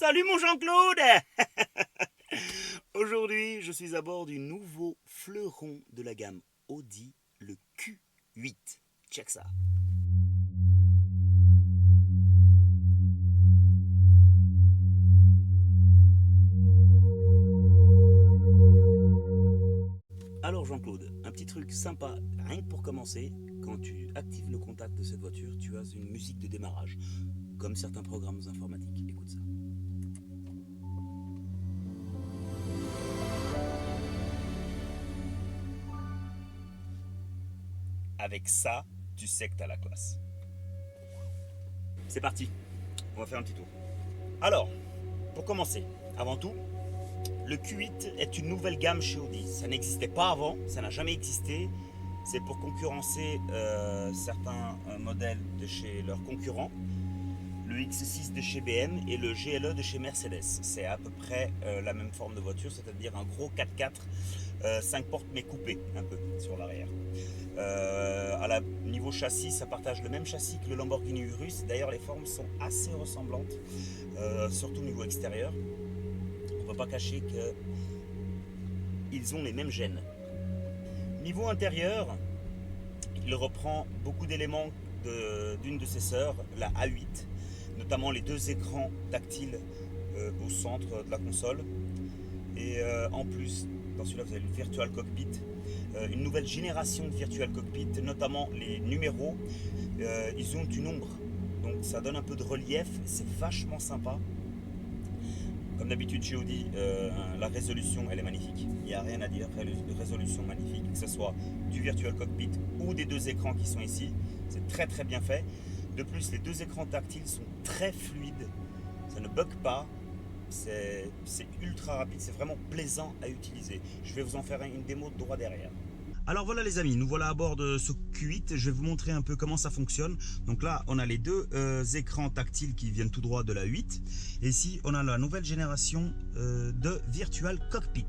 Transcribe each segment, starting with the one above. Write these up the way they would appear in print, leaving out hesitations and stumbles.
Salut mon Jean-Claude. Aujourd'hui, je suis à bord du nouveau fleuron de la gamme Audi, le Q8. Check ça. Alors Jean-Claude, un petit truc sympa, rien que pour commencer, quand tu actives le contact de cette voiture, tu as une musique de démarrage, comme certains programmes informatiques. Écoute ça. Avec ça, tu sais que t'as la classe. C'est parti, on va faire un petit tour. Alors, pour commencer, avant tout, le Q8 est une nouvelle gamme chez Audi. Ça n'existait pas avant, ça n'a jamais existé. C'est pour concurrencer certains modèles de chez leurs concurrents. Le X6 de chez BM et le GLE de chez Mercedes. C'est à peu près la même forme de voiture, c'est-à-dire un gros 4x4, 5 portes mais coupé un peu sur l'arrière. Niveau châssis, ça partage le même châssis que le Lamborghini Urus. D'ailleurs, les formes sont assez ressemblantes, surtout au niveau extérieur. On ne peut pas cacher qu'ils ont les mêmes gènes. Niveau intérieur, il reprend beaucoup d'éléments d'une de ses sœurs, la A8, notamment les deux écrans tactiles au centre de la console. Et en plus, dans celui-là, vous avez le Virtual Cockpit, une nouvelle génération de Virtual Cockpit, notamment les numéros, ils ont une ombre, donc ça donne un peu de relief, c'est vachement sympa. Comme d'habitude chez Audi, la résolution elle est magnifique, il n'y a rien à dire, résolution magnifique, que ce soit du Virtual Cockpit ou des deux écrans qui sont ici, c'est très très bien fait. De plus, les deux écrans tactiles sont très fluides, ça ne bug pas. C'est ultra rapide, c'est vraiment plaisant à utiliser. Je vais vous en faire une démo droit derrière. Alors voilà les amis, nous voilà à bord de ce Q8. Je vais vous montrer un peu comment ça fonctionne. Donc là, on a les deux écrans tactiles qui viennent tout droit de la 8. Et ici, on a la nouvelle génération de Virtual Cockpit.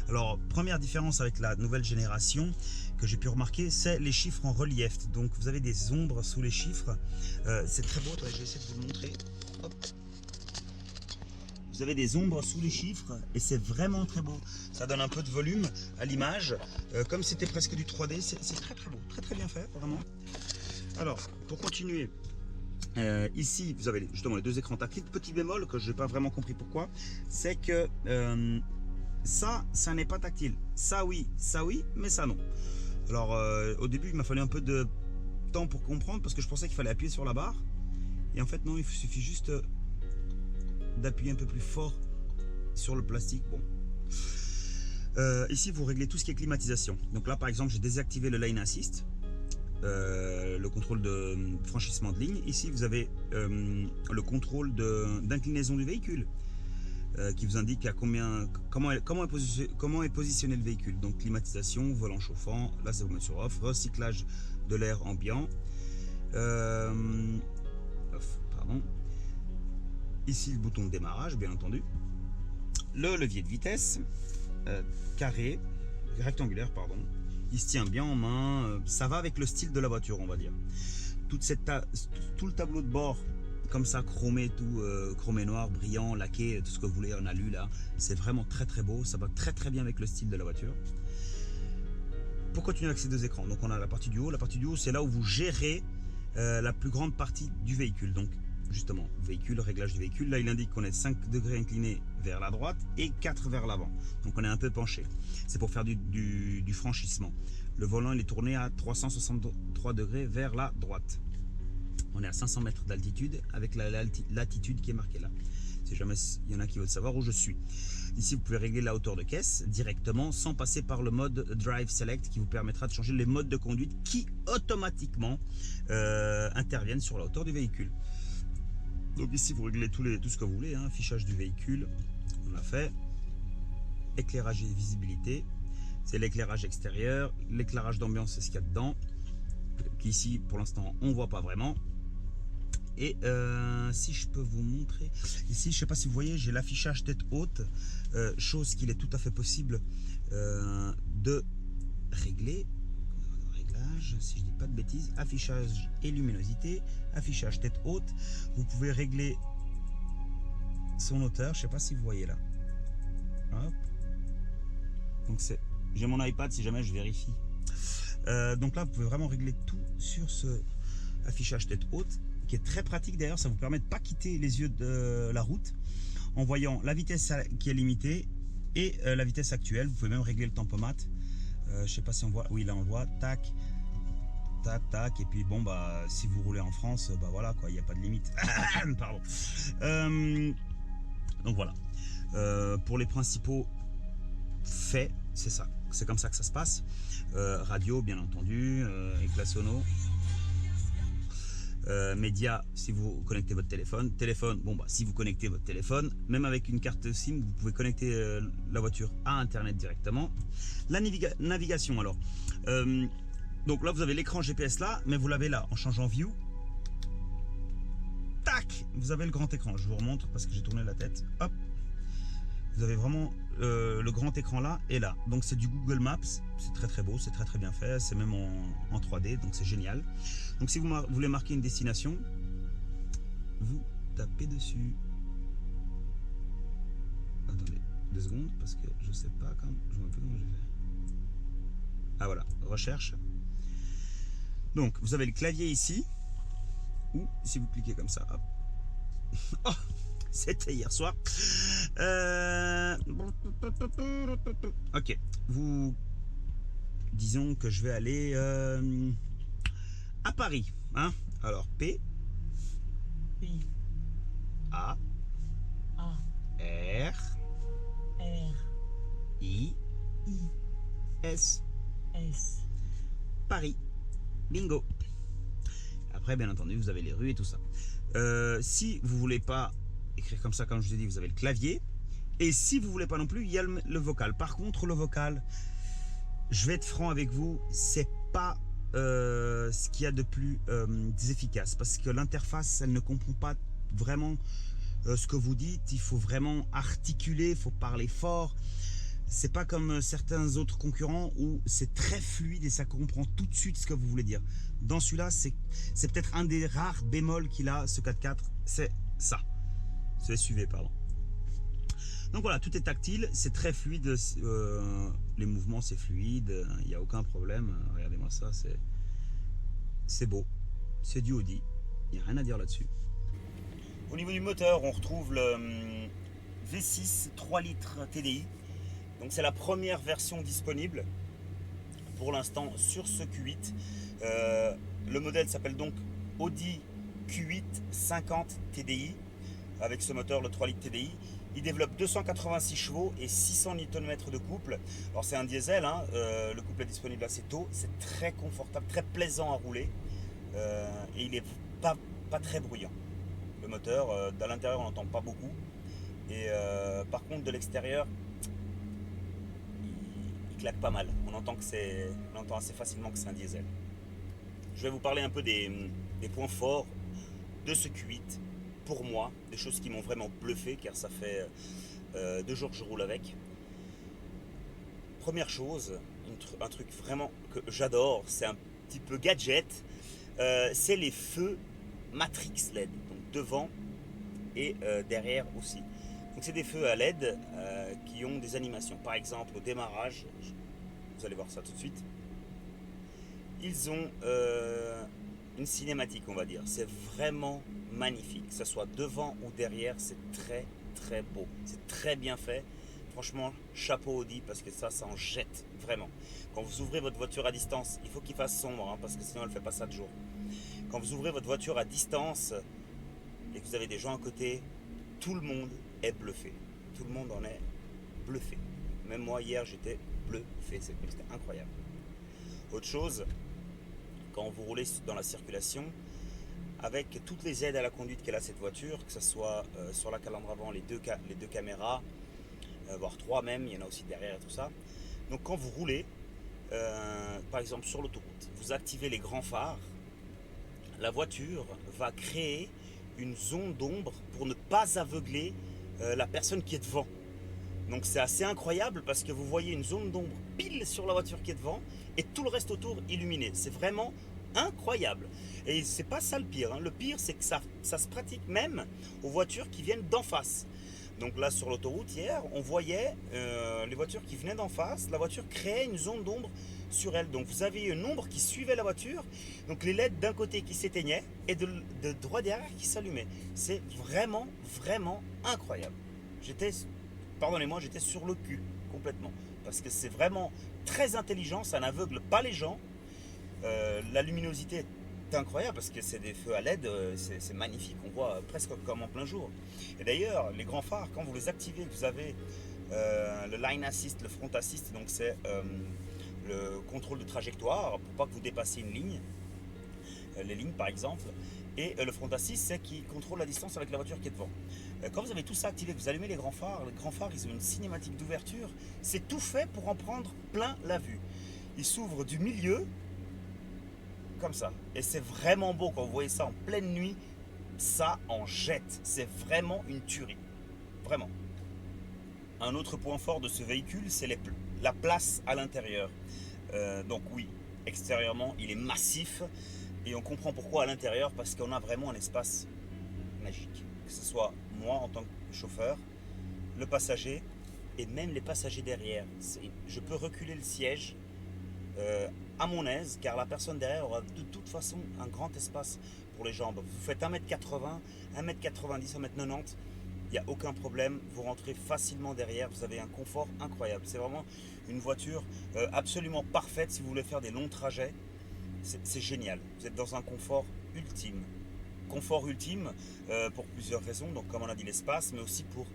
Alors, première différence avec la nouvelle génération que j'ai pu remarquer, c'est les chiffres en relief. Donc vous avez des ombres sous les chiffres. C'est très beau, je vais essayer de vous le montrer. Hop. Vous avez des ombres sous les chiffres et c'est vraiment très beau. Ça donne un peu de volume à l'image. Comme c'était presque du 3D, c'est très très beau, très très bien fait, vraiment. Alors, pour continuer, ici vous avez justement les deux écrans tactiles. Petit bémol que je n'ai pas vraiment compris pourquoi, c'est que ça n'est pas tactile. Ça oui, mais ça non. Alors au début il m'a fallu un peu de temps pour comprendre parce que je pensais qu'il fallait appuyer sur la barre. Et en fait non, il suffit juste d'appuyer un peu plus fort sur le plastique. Bon. Ici vous réglez tout ce qui est climatisation. Donc là par exemple j'ai désactivé le lane assist, le contrôle de franchissement de ligne. Ici vous avez le contrôle d'inclinaison du véhicule qui vous indique à comment est positionné le véhicule. Donc climatisation, volant chauffant, là c'est vous mettre sur off, recyclage de l'air ambiant, pardon. Ici le bouton de démarrage bien entendu, le levier de vitesse rectangulaire pardon, il se tient bien en main, ça va avec le style de la voiture on va dire. Tout le tableau de bord comme ça chromé, tout chromé noir, brillant, laqué, tout ce que vous voulez en alu là, c'est vraiment très très beau, ça va très très bien avec le style de la voiture. Pour continuer avec ces deux écrans, donc on a la partie du haut, c'est là où vous gérez la plus grande partie du véhicule. Donc justement, véhicule, réglage du véhicule, là il indique qu'on est 5 degrés incliné vers la droite et 4 vers l'avant, donc on est un peu penché, c'est pour faire du franchissement. Le volant il est tourné à 363 degrés vers la droite, on est à 500 mètres d'altitude avec la latitude qui est marquée là, si jamais il y en a qui veulent savoir où je suis. Ici vous pouvez régler la hauteur de caisse directement sans passer par le mode Drive Select qui vous permettra de changer les modes de conduite qui automatiquement interviennent sur la hauteur du véhicule. Donc ici vous réglez tout ce que vous voulez, hein. Affichage du véhicule, on l'a fait. Éclairage et visibilité, c'est l'éclairage extérieur. L'éclairage d'ambiance, c'est ce qu'il y a dedans, qu'ici pour l'instant on ne voit pas vraiment. Et si je peux vous montrer, ici je ne sais pas si vous voyez, j'ai l'affichage tête haute, chose qu'il est tout à fait possible de régler. Si je dis pas de bêtises, affichage et luminosité, affichage tête haute, vous pouvez régler son hauteur. Je sais pas si vous voyez là. Hop. Donc j'ai mon iPad si jamais je vérifie. Donc là, vous pouvez vraiment régler tout sur ce affichage tête haute, qui est très pratique d'ailleurs. Ça vous permet de ne pas quitter les yeux de la route en voyant la vitesse qui est limitée et la vitesse actuelle. Vous pouvez même régler le tempomat. Je sais pas si on voit. Oui, là on le voit. Tac, tac, tac. Et puis bon, bah si vous roulez en France, bah voilà quoi, il n'y a pas de limite. Pardon. Donc voilà. Pour les principaux faits, c'est ça. C'est comme ça que ça se passe. Radio, bien entendu, éclat sono. Média, si vous connectez votre téléphone. Téléphone, bon bah si vous connectez votre téléphone, même avec une carte SIM, vous pouvez connecter la voiture à Internet directement. La navigation alors. Donc là vous avez l'écran GPS là, mais vous l'avez là en changeant View. Tac, vous avez le grand écran. Je vous remontre parce que j'ai tourné la tête. Hop. Vous avez vraiment le grand écran là et là. Donc c'est du Google Maps. C'est très très beau, c'est très très bien fait. C'est même en 3D, donc c'est génial. Donc si vous voulez marquer une destination, vous tapez dessus. Attendez 2 secondes parce que je sais pas quand. Je vois un peu comment j'ai fait. Ah voilà, recherche. Donc vous avez le clavier ici. Ou si vous cliquez comme ça, hop. Oh, c'était hier soir. Ok, disons que je vais aller à Paris. Hein. Alors P P A A R R I I S S. Paris. Bingo. Après, bien entendu, vous avez les rues et tout ça. Si vous voulez pas écrire comme ça, comme je vous ai dit, vous avez le clavier. Et si vous voulez pas non plus, il y a le vocal. Par contre, le vocal, je vais être franc avec vous, c'est pas ce qu'il y a de plus efficace. Parce que l'interface, elle ne comprend pas vraiment ce que vous dites. Il faut vraiment articuler, il faut parler fort. C'est pas comme certains autres concurrents où c'est très fluide et ça comprend tout de suite ce que vous voulez dire. Dans celui-là, c'est peut-être un des rares bémols qu'il a, ce 4x4, c'est ça. Ce SUV, pardon. Donc voilà, tout est tactile, c'est très fluide, les mouvements c'est fluide, il n'y a aucun problème. Regardez-moi ça, c'est beau, c'est du Audi, il n'y a rien à dire là-dessus. Au niveau du moteur, on retrouve le V6 3 litres TDI. Donc c'est la première version disponible pour l'instant sur ce Q8. Le modèle s'appelle donc Audi Q8 50 TDI avec ce moteur, le 3 litres TDI. Il développe 286 chevaux et 600 Nm de couple. Alors c'est un diesel, hein, le couple est disponible assez tôt. C'est très confortable, très plaisant à rouler et il est pas très bruyant. Le moteur, à l'intérieur on n'entend pas beaucoup et par contre de l'extérieur il claque pas mal. On entend assez facilement que c'est un diesel. Je vais vous parler un peu des points forts de ce Q8. Pour moi, des choses qui m'ont vraiment bluffé car ça fait 2 jours que je roule avec. Première chose, un truc vraiment que j'adore, c'est un petit peu gadget, c'est les feux Matrix LED, donc devant et derrière aussi. Donc c'est des feux à LED qui ont des animations. Par exemple au démarrage, vous allez voir ça tout de suite, ils ont une cinématique, on va dire. C'est vraiment magnifique, que ce soit devant ou derrière, c'est très très beau, c'est très bien fait. Franchement, chapeau Audi parce que ça en jette vraiment. Quand vous ouvrez votre voiture à distance, il faut qu'il fasse sombre hein, parce que sinon elle ne fait pas ça de jour. Quand vous ouvrez votre voiture à distance et que vous avez des gens à côté, tout le monde est bluffé. Tout le monde en est bluffé. Même moi hier j'étais bluffé, c'était incroyable. Autre chose, quand vous roulez dans la circulation, avec toutes les aides à la conduite qu'elle a cette voiture, que ce soit sur la calandre avant, les deux caméras, voire 3 même, il y en a aussi derrière et tout ça. Donc quand vous roulez, par exemple sur l'autoroute, vous activez les grands phares, la voiture va créer une zone d'ombre pour ne pas aveugler la personne qui est devant. Donc c'est assez incroyable parce que vous voyez une zone d'ombre pile sur la voiture qui est devant et tout le reste autour illuminé. C'est vraiment incroyable. Et c'est pas ça le pire, hein. Le pire c'est que ça se pratique même aux voitures qui viennent d'en face. Donc là sur l'autoroute hier, on voyait les voitures qui venaient d'en face, la voiture créait une zone d'ombre sur elle. Donc vous avez une ombre qui suivait la voiture, donc les LED d'un côté qui s'éteignaient et de droit derrière qui s'allumaient. C'est vraiment, vraiment incroyable. J'étais, pardonnez-moi, j'étais sur le cul complètement. Parce que c'est vraiment très intelligent, ça n'aveugle pas les gens. La luminosité est incroyable parce que c'est des feux à LED, c'est magnifique, on voit presque comme en plein jour. Et d'ailleurs, les grands phares, quand vous les activez, vous avez le line assist, le front assist, donc c'est le contrôle de trajectoire pour pas que vous dépassiez une ligne, les lignes par exemple. Et le front assist, c'est qui contrôle la distance avec la voiture qui est devant. Quand vous avez tout ça activé, que vous allumez les grands phares ils ont une cinématique d'ouverture, c'est tout fait pour en prendre plein la vue. Ils s'ouvrent du milieu, comme ça. Et c'est vraiment beau quand vous voyez ça en pleine nuit, ça en jette. C'est vraiment une tuerie. Vraiment. Un autre point fort de ce véhicule, c'est la place à l'intérieur. Donc oui, extérieurement, il est massif. Et on comprend pourquoi à l'intérieur, parce qu'on a vraiment un espace magique. Que ce soit moi en tant que chauffeur, le passager et même les passagers derrière. Je peux reculer le siège à mon aise, car la personne derrière aura de toute façon un grand espace pour les jambes. Vous faites 1m80, 1m90, 1m90, il n'y a aucun problème, vous rentrez facilement derrière, vous avez un confort incroyable. C'est vraiment une voiture absolument parfaite si vous voulez faire des longs trajets. C'est génial, vous êtes dans un confort ultime. Confort ultime pour plusieurs raisons, donc comme on a dit l'espace, mais aussi pour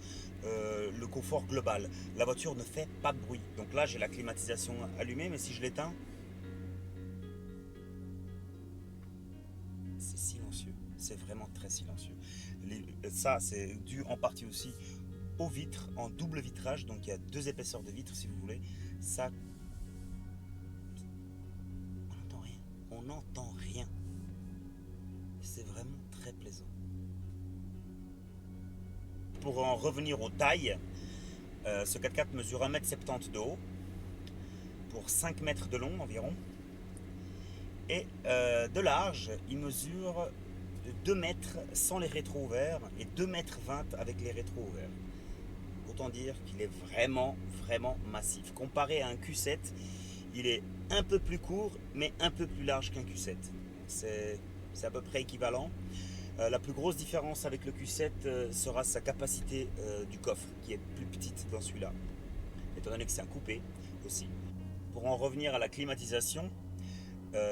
le confort global. La voiture ne fait pas de bruit. Donc là j'ai la climatisation allumée, mais si je l'éteins, c'est silencieux. C'est vraiment très silencieux. Ça c'est dû en partie aussi aux vitres en double vitrage, donc il y a 2 épaisseurs de vitres si vous voulez. Ça, on n'entend rien. On n'entend rien. C'est vraiment très plaisant. Pour en revenir aux tailles, ce 4x4 mesure 1m70 de haut pour 5 mètres de long environ. Et de large, il mesure 2 mètres sans les rétros ouverts et 2 mètres 20 avec les rétros ouverts. Autant dire qu'il est vraiment, vraiment massif. Comparé à un Q7, il est un peu plus court, mais un peu plus large qu'un Q7. C'est à peu près équivalent. La plus grosse différence avec le Q7 sera sa capacité du coffre, qui est plus petite dans celui-là, étant donné que c'est un coupé aussi. Pour en revenir à la climatisation,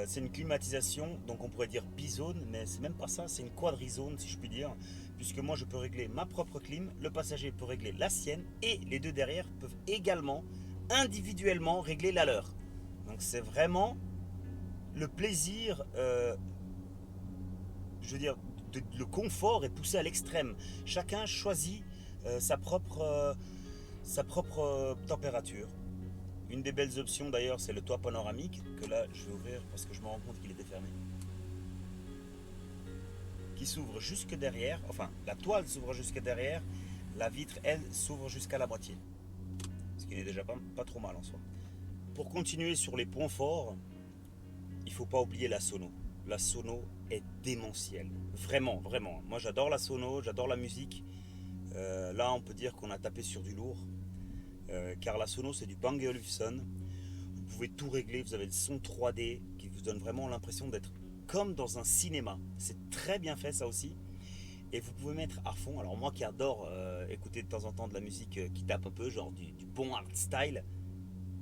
c'est une climatisation, donc on pourrait dire bizone, mais c'est même pas ça, c'est une quadrizone si je puis dire, puisque moi je peux régler ma propre clim, le passager peut régler la sienne, et les deux derrière peuvent également individuellement régler la leur. Donc c'est vraiment le plaisir, je veux dire, le confort est poussé à l'extrême. Chacun choisit sa propre température. Une des belles options d'ailleurs, c'est le toit panoramique, que là je vais ouvrir parce que je me rends compte qu'il était fermé. Qui s'ouvre jusque derrière, enfin la toile s'ouvre jusque derrière, la vitre elle s'ouvre jusqu'à la moitié. Ce qui n'est déjà pas trop mal en soi. Pour continuer sur les points forts, il ne faut pas oublier la sono. La sono est démentielle. Vraiment, vraiment. Moi j'adore la sono, j'adore la musique. Là on peut dire qu'on a tapé sur du lourd. Car la sono c'est du Bang & Olufsen. Vous pouvez tout régler, vous avez le son 3D qui vous donne vraiment l'impression d'être comme dans un cinéma. C'est très bien fait ça aussi. Et vous pouvez mettre à fond. Alors moi qui adore écouter de temps en temps de la musique qui tape un peu, genre du bon hard style,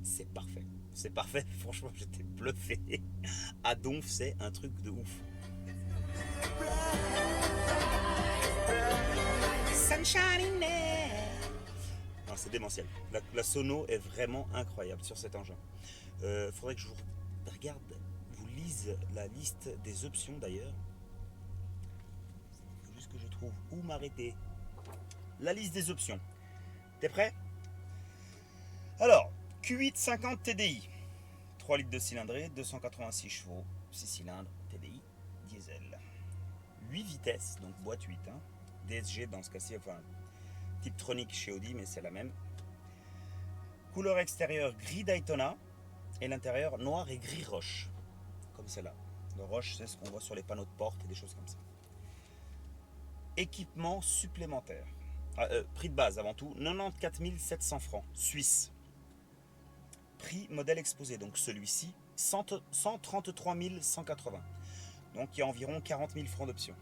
c'est parfait. C'est parfait, franchement j'étais bluffé. À Donf c'est un truc de ouf. Sunshine in there. C'est démentiel. La sono est vraiment incroyable sur cet engin. Faudrait que je vous regarde, vous lise la liste des options d'ailleurs. Il faut juste que je trouve où m'arrêter. La liste des options. T'es prêt? Alors, Q8 50 TDI. 3 litres de cylindrée, 286 chevaux, 6 cylindres, TDI, diesel. 8 vitesses, donc boîte 8. Hein. DSG dans ce cas-ci, enfin... Tiptronic chez Audi, mais c'est la même. Couleur extérieure gris Daytona et l'intérieur noir et gris roche, comme celle-là. Le roche, c'est ce qu'on voit sur les panneaux de porte et des choses comme ça. Équipement supplémentaire. Prix de base avant tout, 94 700 francs suisses. Prix modèle exposé, donc celui-ci, 133 180. Donc il y a environ 40 000 francs d'options.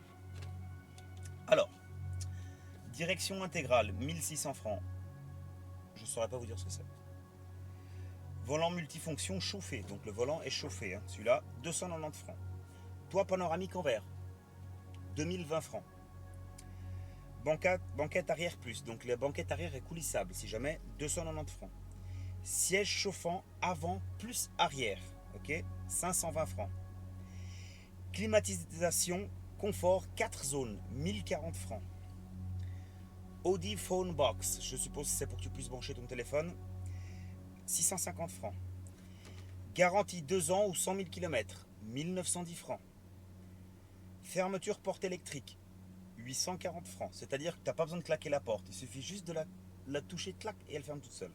Alors, direction intégrale, 1600 francs. Je ne saurais pas vous dire ce que c'est. Volant multifonction chauffé, donc le volant est chauffé, hein. Celui-là, 290 francs. Toit panoramique en verre, 2020 francs. Banquette arrière plus, donc la banquette arrière est coulissable, si jamais, 290 francs. Siège chauffant avant plus arrière, ok, 520 francs. Climatisation, confort, 4 zones, 1040 francs. Audi Phone Box, je suppose que c'est pour que tu puisses brancher ton téléphone, 650 francs. Garantie 2 ans ou 100 000 km, 1910 francs. Fermeture porte électrique, 840 francs. C'est-à-dire que tu n'as pas besoin de claquer la porte, il suffit juste de la toucher, clac, et elle ferme toute seule.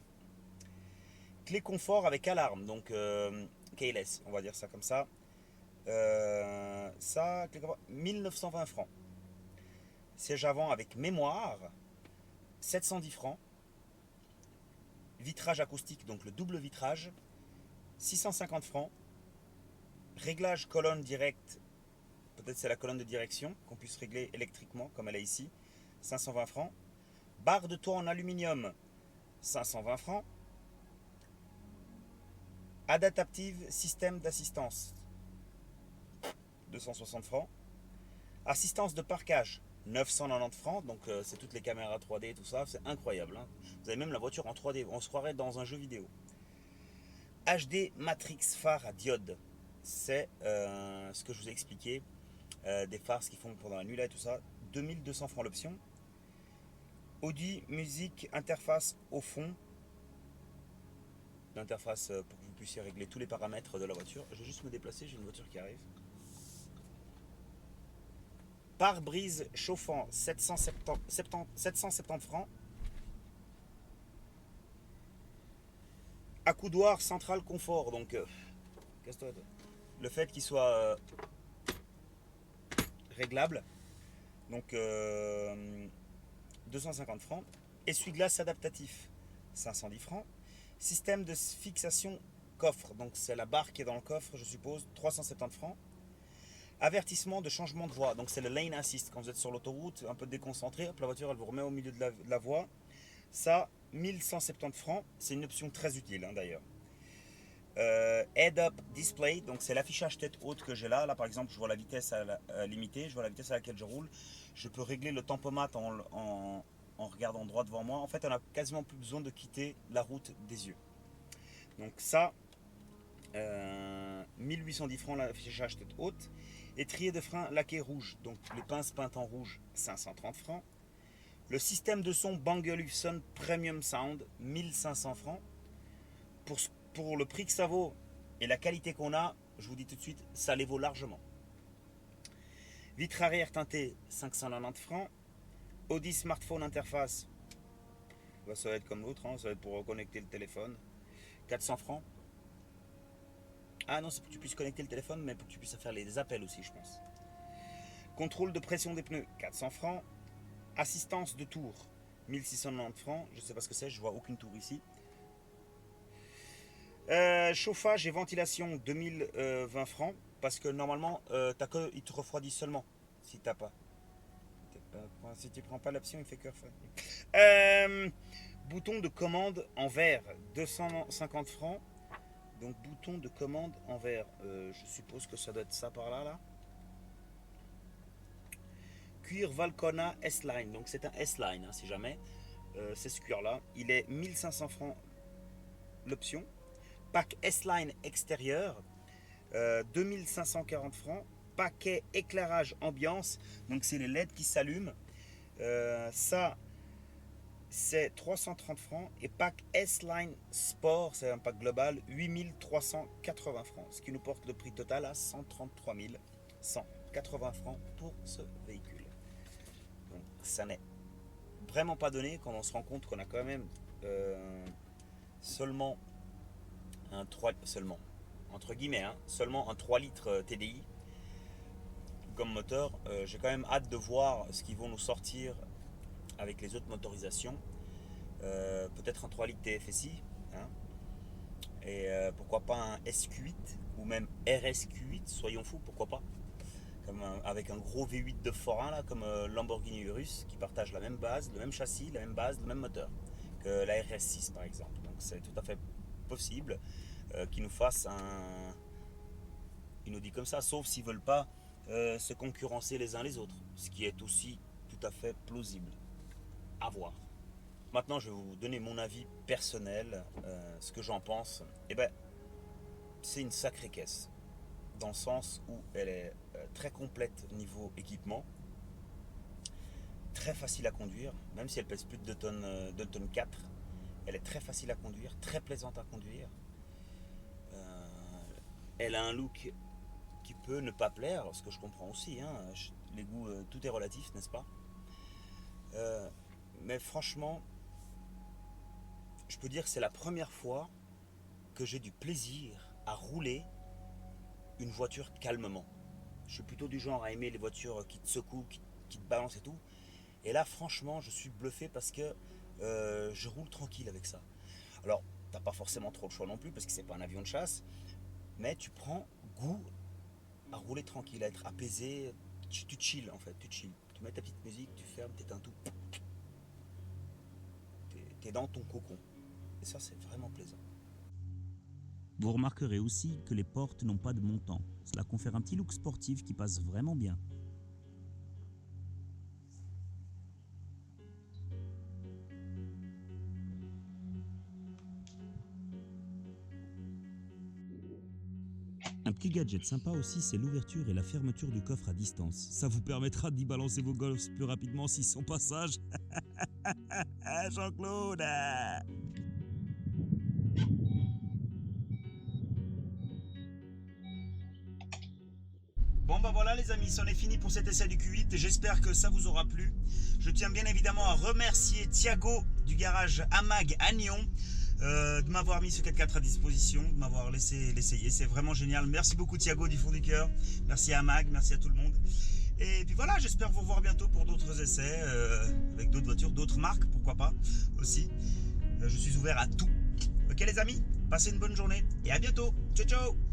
Clé confort avec alarme, donc keyless, on va dire ça comme ça. Ça, 1920 francs. Siège avant avec mémoire, 710 francs. Vitrage acoustique, donc le double vitrage, 650 francs. Réglage colonne directe, peut-être c'est la colonne de direction qu'on puisse régler électriquement comme elle est ici, 520 francs. Barre de toit en aluminium, 520 francs. Adaptative système d'assistance, 260 francs. Assistance de parquage, 990 francs. Donc c'est toutes les caméras 3D, tout ça, c'est incroyable, hein. Vous avez même la voiture en 3D, on se croirait dans un jeu vidéo. HD Matrix phare à diode, c'est ce que je vous ai expliqué, des phares, ce qu'ils font pendant la nuit là et tout ça, 2200 francs l'option. Audi musique interface au fond, l'interface pour que vous puissiez régler tous les paramètres de la voiture. Je vais juste me déplacer, j'ai une voiture qui arrive. Pare-brise chauffant, 770 francs. Accoudoir central confort, donc le fait qu'il soit réglable, donc 250 francs. Essuie-glace adaptatif, 510 francs. Système de fixation coffre, donc c'est la barre qui est dans le coffre, je suppose, 370 francs. Avertissement de changement de voie, donc c'est le lane assist. Quand vous êtes sur l'autoroute, un peu déconcentré, hop, la voiture elle vous remet au milieu de la voie. Ça, 1170 francs, c'est une option très utile, hein, d'ailleurs. Head-up display, donc c'est l'affichage tête haute que j'ai là. Là par exemple, je vois la vitesse limitée, je vois la vitesse à laquelle je roule. Je peux régler le tempomat en regardant droit devant moi. En fait, on n'a quasiment plus besoin de quitter la route des yeux. Donc ça, 1810 francs l'affichage tête haute. Étrier de frein laqué rouge, donc les pinces peintes en rouge, 530 francs. Le système de son Bang & Olufsen Premium Sound, 1500 francs. Pour le prix que ça vaut et la qualité qu'on a, je vous dis tout de suite, ça les vaut largement. Vitre arrière teintée, 590 francs. Audi Smartphone Interface, bah, ça va être comme l'autre, hein, ça va être pour reconnecter le téléphone, 400 francs. Ah non, c'est pour que tu puisses connecter le téléphone, mais pour que tu puisses faire les appels aussi, je pense. Contrôle de pression des pneus, 400 francs. Assistance de tour, 1690 francs. Je ne sais pas ce que c'est, je vois aucune tour ici. Chauffage et ventilation, 2020 francs. Parce que normalement, il te refroidit seulement. Si t'as pas. Si tu prends pas l'option, il fait que refroidir. Bouton de commande en verre, 250 francs. Donc bouton de commande en verre, je suppose que ça doit être ça par là. Cuir Valcona S-Line, donc c'est un S-Line, hein, si jamais, c'est ce cuir là. Il est 1500 francs l'option. Pack S-Line extérieur, 2540 francs. Paquet éclairage ambiance, donc c'est les LED qui s'allument. Ça, c'est 330 francs. Et pack S-Line Sport, c'est un pack global, 8380 francs. Ce qui nous porte le prix total à 133 180 francs pour ce véhicule. Donc ça n'est vraiment pas donné quand on se rend compte qu'on a quand même seulement un 3, seulement, entre guillemets, hein, seulement un 3 litres TDI comme moteur. J'ai quand même hâte de voir ce qu'ils vont nous sortir avec les autres motorisations. Peut-être un 3 litres TFSI, hein, et pourquoi pas un SQ8 ou même RSQ8, soyons fous, pourquoi pas, avec un gros V8 de forain là, comme Lamborghini Urus, qui partage la même base, le même châssis, la même base, le même moteur que la RS6 par exemple. Donc c'est tout à fait possible qu'ils nous fassent une Audi comme ça, sauf s'ils veulent pas se concurrencer les uns les autres, ce qui est aussi tout à fait plausible. À voir. Maintenant, je vais vous donner mon avis personnel, ce que j'en pense. Eh ben, c'est une sacrée caisse, dans le sens où elle est très complète niveau équipement, très facile à conduire, même si elle pèse plus de 2 tonnes 4. Elle est très facile à conduire, très plaisante à conduire. Elle a un look qui peut ne pas plaire, ce que je comprends aussi, hein. Les goûts, tout est relatif, n'est-ce pas? Mais franchement, je peux dire que c'est la première fois que j'ai du plaisir à rouler une voiture calmement. Je suis plutôt du genre à aimer les voitures qui te secouent, qui te balancent et tout. Et là, franchement, je suis bluffé parce que je roule tranquille avec ça. Alors, t'as pas forcément trop le choix non plus parce que c'est pas un avion de chasse, mais tu prends goût à rouler tranquille, à être apaisé. Tu chill en fait, tu chill. Tu mets ta petite musique, tu fermes, t'éteins tout. T'es dans ton cocon. Et ça, c'est vraiment plaisant. Vous remarquerez aussi que les portes n'ont pas de montant. Cela confère un petit look sportif qui passe vraiment bien. Un petit gadget sympa aussi, c'est l'ouverture et la fermeture du coffre à distance. Ça vous permettra d'y balancer vos golfs plus rapidement s'ils sont pas sages. Jean-Claude! Bon bah voilà les amis, c'en est fini pour cet essai du Q8. J'espère que ça vous aura plu. Je tiens bien évidemment à remercier Thiago du garage Amag à Nyon de m'avoir mis ce 4x4 à disposition, de m'avoir laissé l'essayer. C'est vraiment génial. Merci beaucoup Thiago du fond du cœur. Merci à Amag, merci à tout le monde. Et puis voilà, j'espère vous revoir bientôt pour d'autres essais avec d'autres voitures, d'autres marques, pourquoi pas aussi. Je suis ouvert à tout. Ok les amis, passez une bonne journée et à bientôt. Ciao ciao.